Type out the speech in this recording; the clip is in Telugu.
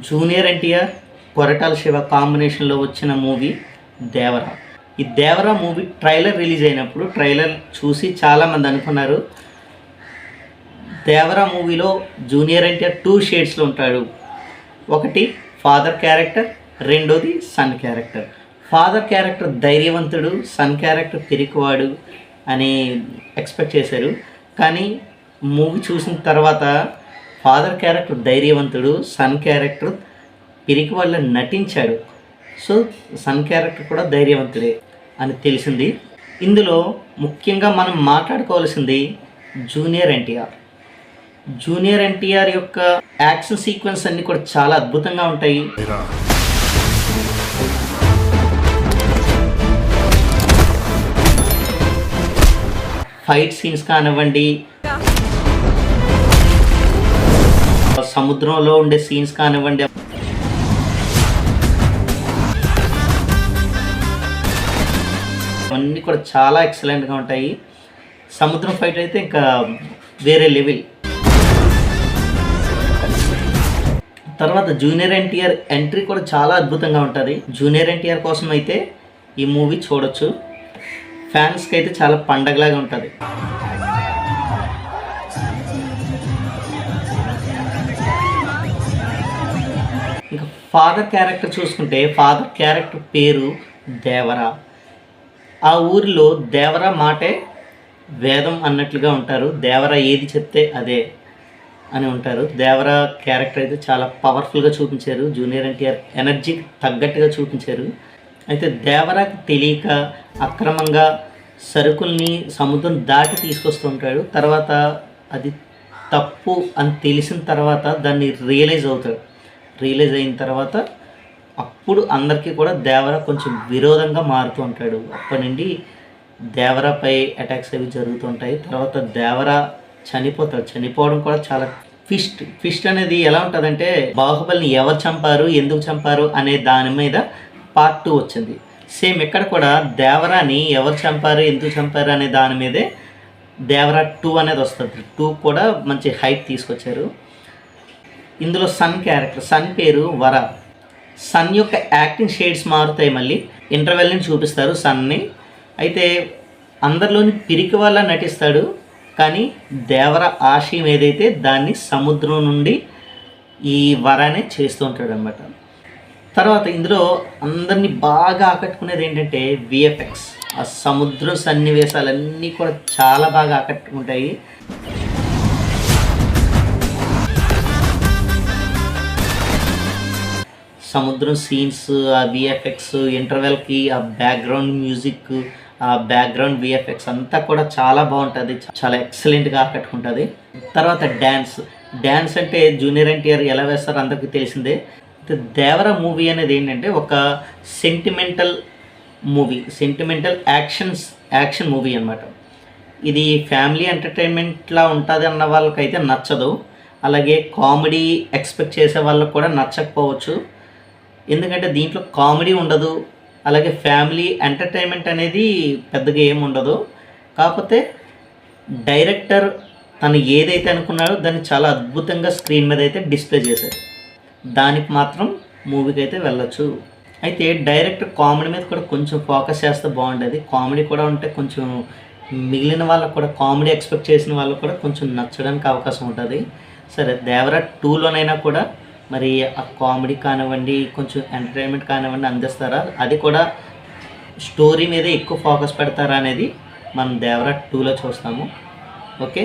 జూనియర్ ఎన్టీఆర్ కొరటాల శివ కాంబినేషన్లో వచ్చిన మూవీ దేవరా. ఈ దేవరా మూవీ ట్రైలర్ రిలీజ్ అయినప్పుడు ట్రైలర్ చూసి చాలామంది అనుకున్నారు దేవరా మూవీలో జూనియర్ ఎన్టీఆర్ 2 షేడ్స్లో ఉంటాడు. ఒకటి ఫాదర్ క్యారెక్టర్, రెండోది సన్ క్యారెక్టర్. ఫాదర్ క్యారెక్టర్ ధైర్యవంతుడు, సన్ క్యారెక్టర్ పిరికివాడు అని ఎక్స్పెక్ట్ చేశారు. కానీ మూవీ చూసిన తర్వాత ఫాదర్ క్యారెక్టర్ ధైర్యవంతుడు, సన్ క్యారెక్టర్ పిరికి వాళ్ళ నటించాడు. సో సన్ క్యారెక్టర్ కూడా ధైర్యవంతుడే అని తెలిసింది. ఇందులో ముఖ్యంగా మనం మాట్లాడుకోవాల్సింది జూనియర్ ఎన్టీఆర్. జూనియర్ ఎన్టీఆర్ యొక్క యాక్షన్ సీక్వెన్స్ అన్నీ కూడా చాలా అద్భుతంగా ఉంటాయి. ఫైట్ సీన్స్ కానివ్వండి, సముద్రంలో ఉండే సీన్స్ కానివ్వండి, అవన్నీ కూడా చాలా ఎక్సలెంట్గా ఉంటాయి. సముద్రం ఫైట్ అయితే ఇంకా వేరే లెవెల్. తర్వాత జూనియర్ ఎన్టీఆర్ ఎంట్రీ కూడా చాలా అద్భుతంగా ఉంటుంది. జూనియర్ ఎన్టీఆర్ కోసం అయితే ఈ మూవీ చూడొచ్చు. ఫ్యాన్స్కి అయితే చాలా పండగలాగా ఉంటుంది. ఇంకా ఫాదర్ క్యారెక్టర్ చూసుకుంటే ఫాదర్ క్యారెక్టర్ పేరు దేవరా. ఆ ఊరిలో దేవరా మాటే వేదం అన్నట్లుగా ఉంటారు. దేవరా ఏది చెప్తే అదే అని ఉంటారు. దేవరా క్యారెక్టర్ అయితే చాలా పవర్ఫుల్గా చూపించారు. జూనియర్ ఎన్టీఆర్ ఎనర్జీకి తగ్గట్టుగా చూపించారు. అయితే దేవరాకి తెలియక అక్రమంగా సరుకుల్ని సముద్రం దాటి తీసుకొస్తుంటాడు. తర్వాత అది తప్పు అని తెలిసిన తర్వాత దాన్ని రియలైజ్ అవుతాడు. రియలైజ్ అయిన తర్వాత అప్పుడు అందరికీ కూడా దేవరా కొంచెం విరోధంగా మారుతూ ఉంటాడు. అప్పటి నుండి దేవరాపై అటాక్స్ అవి జరుగుతుంటాయి. తర్వాత దేవరా చనిపోతాడు. చనిపోవడం కూడా చాలా ట్విస్ట్ అనేది ఎలా ఉంటుందంటే బాహుబలిని ఎవరు చంపారు, ఎందుకు చంపారు అనే దాని మీద పార్ట్ 2 వచ్చింది. సేమ్ ఇక్కడ కూడా దేవరాని ఎవరు చంపారు, ఎందుకు చంపారు అనే దాని మీదే దేవరా 2 అనేది వస్తుంది. 2 కూడా మంచి హైప్ తీసుకొచ్చారు. ఇందులో సన్ క్యారెక్టర్, సన్ పేరు వర. సన్ యొక్క యాక్టింగ్ షేడ్స్ మారుతాయి. మళ్ళీ ఇంటర్వెల్ని చూపిస్తారు సన్ని. అయితే అందరిలోని పిరికి వల్ల నటిస్తాడు. కానీ దేవర ఆశయం ఏదైతే దాన్ని సముద్రం నుండి ఈ వరానే చేస్తూ ఉంటాడు అన్నమాట. తర్వాత ఇందులో అందరినీ బాగా ఆకట్టుకునేది ఏంటంటే విఎఫ్ఎక్స్. ఆ సముద్రం సన్నివేశాలన్నీ కూడా చాలా బాగా ఆకట్టుకుంటాయి. సముద్రం సీన్స్, ఆ విఎఫ్ఎక్స్, ఇంటర్వెల్కి ఆ బ్యాక్గ్రౌండ్ మ్యూజిక్, ఆ బ్యాక్గ్రౌండ్ విఎఫ్ఎక్స్ అంతా కూడా చాలా బాగుంటుంది. చాలా ఎక్సలెంట్గా ఆకట్టుకుంటుంది. తర్వాత డ్యాన్స్ అంటే జూనియర్ ఎన్టీఆర్ ఎలా వేస్తారో అందరికీ తెలిసిందే. దేవరా మూవీ అనేది ఏంటంటే ఒక sentimental movie, sentimental action movie అన్నమాట. ఇది ఫ్యామిలీ ఎంటర్టైన్మెంట్లా ఉంటుంది అన్న వాళ్ళకైతే నచ్చదు. అలాగే కామెడీ ఎక్స్పెక్ట్ చేసే వాళ్ళకు కూడా నచ్చకపోవచ్చు. ఎందుకంటే దీంట్లో కామెడీ ఉండదు, అలాగే ఫ్యామిలీ ఎంటర్టైన్మెంట్ అనేది పెద్దగా ఏమి ఉండదు. కాకపోతే డైరెక్టర్ తను ఏదైతే అనుకున్నాడో దాన్ని చాలా అద్భుతంగా స్క్రీన్ మీద అయితే డిస్ప్లే చేశారు. దానికి మాత్రం మూవీకి అయితే వెళ్ళొచ్చు. అయితే డైరెక్టర్ కామెడీ మీద కూడా కొంచెం ఫోకస్ చేస్తే బాగుండేది. కామెడీ కూడా ఉంటే కొంచెం మిగిలిన వాళ్ళకు కూడా, కామెడీ ఎక్స్పెక్ట్ చేసిన వాళ్ళకు కూడా కొంచెం నచ్చడానికి అవకాశం ఉంటుంది. సరే, దేవరా 2లోనైనా కూడా మరి ఆ కామెడీ కానివ్వండి, కొంచెం ఎంటర్టైన్మెంట్ కానివ్వండి అందిస్తారా, అది కూడా స్టోరీ మీద ఎక్కువ ఫోకస్ పెడతారా అనేది మనం దేవరా 2లో చూస్తాము. ఓకే.